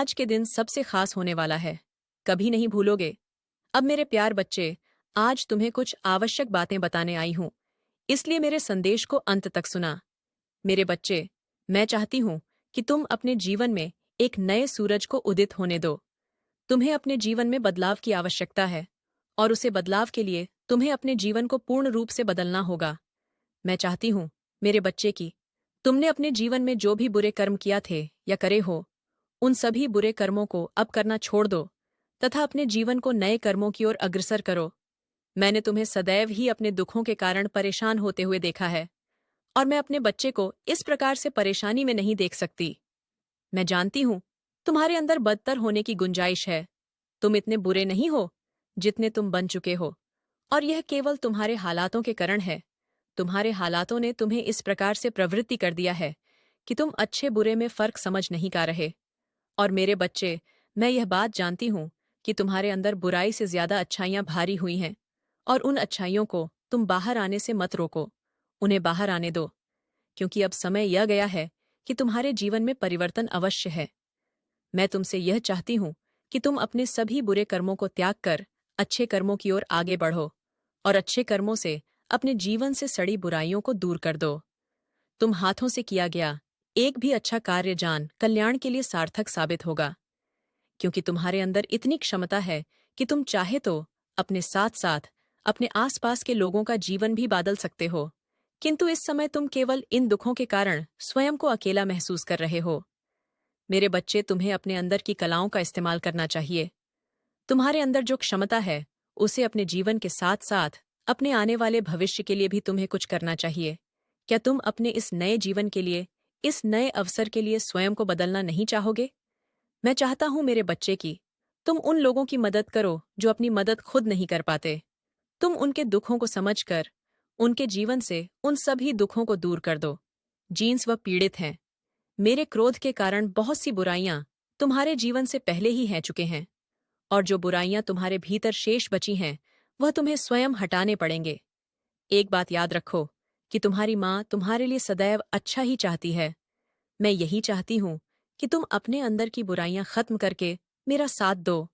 आज के दिन सबसे खास होने वाला है, कभी नहीं भूलोगे। अब मेरे प्यार बच्चे, आज तुम्हें कुछ आवश्यक बातें बताने आई हूं, इसलिए मेरे संदेश को अंत तक सुना। मेरे बच्चे, मैं चाहती हूं कि तुम अपने जीवन में एक नए सूरज को उदित होने दो। तुम्हें अपने जीवन में बदलाव की आवश्यकता है, और उसे बदलाव के लिए तुम्हें अपने जीवन को पूर्ण रूप से बदलना होगा। मैं चाहती हूं, मेरे बच्चे की, तुमने अपने जीवन में जो भी बुरे कर्म किया थे या करे हो, उन सभी बुरे कर्मों को अब करना छोड़ दो तथा अपने जीवन को नए कर्मों की ओर अग्रसर करो। मैंने तुम्हें सदैव ही अपने दुखों के कारण परेशान होते हुए देखा है, और मैं अपने बच्चे को इस प्रकार से परेशानी में नहीं देख सकती। मैं जानती हूं, तुम्हारे अंदर बदतर होने की गुंजाइश है। तुम इतने बुरे नहीं हो जितने तुम बन चुके हो, और यह केवल तुम्हारे हालातों के कारण है। तुम्हारे हालातों ने तुम्हें इस प्रकार से प्रवृत्ति कर दिया है कि तुम अच्छे बुरे में फर्क समझ नहीं पा रहे। और मेरे बच्चे, मैं यह बात जानती हूं कि तुम्हारे अंदर बुराई से ज्यादा अच्छाइयां भारी हुई हैं, और उन अच्छाइयों को तुम बाहर आने से मत रोको, उन्हें बाहर आने दो, क्योंकि अब समय यह गया है कि तुम्हारे जीवन में परिवर्तन अवश्य है। मैं तुमसे यह चाहती हूं कि तुम अपने सभी बुरे कर्मों को त्याग कर अच्छे कर्मों की ओर आगे बढ़ो, और अच्छे कर्मों से अपने जीवन से सड़ी बुराइयों को दूर कर दो। तुम हाथों से किया गया एक भी अच्छा कार्य जान कल्याण के लिए सार्थक साबित होगा, क्योंकि तुम्हारे अंदर इतनी क्षमता है कि तुम चाहे तो अपने साथ साथ अपने आसपास के लोगों का जीवन भी बदल सकते हो। किंतु इस समय तुम केवल इन दुखों के कारण स्वयं को अकेला महसूस कर रहे हो। मेरे बच्चे, तुम्हें अपने अंदर की कलाओं का इस्तेमाल करना चाहिए। तुम्हारे अंदर जो क्षमता है, उसे अपने जीवन के साथ साथ अपने आने वाले भविष्य के लिए भी तुम्हें कुछ करना चाहिए। क्या तुम अपने इस नए जीवन के लिए, इस नए अवसर के लिए स्वयं को बदलना नहीं चाहोगे? मैं चाहता हूं मेरे बच्चे की, तुम उन लोगों की मदद करो जो अपनी मदद खुद नहीं कर पाते। तुम उनके दुखों को समझकर उनके जीवन से उन सभी दुखों को दूर कर दो। जीन्स वह पीड़ित हैं। मेरे क्रोध के कारण बहुत सी बुराइयां तुम्हारे जीवन से पहले ही हैं चुके हैं, और जो बुराइयां तुम्हारे भीतर शेष बची हैं, वह तुम्हें स्वयं हटाने पड़ेंगे। एक बात याद रखो कि तुम्हारी माँ तुम्हारे लिए सदैव अच्छा ही चाहती है। मैं यही चाहती हूं कि तुम अपने अंदर की बुराइयां खत्म करके मेरा साथ दो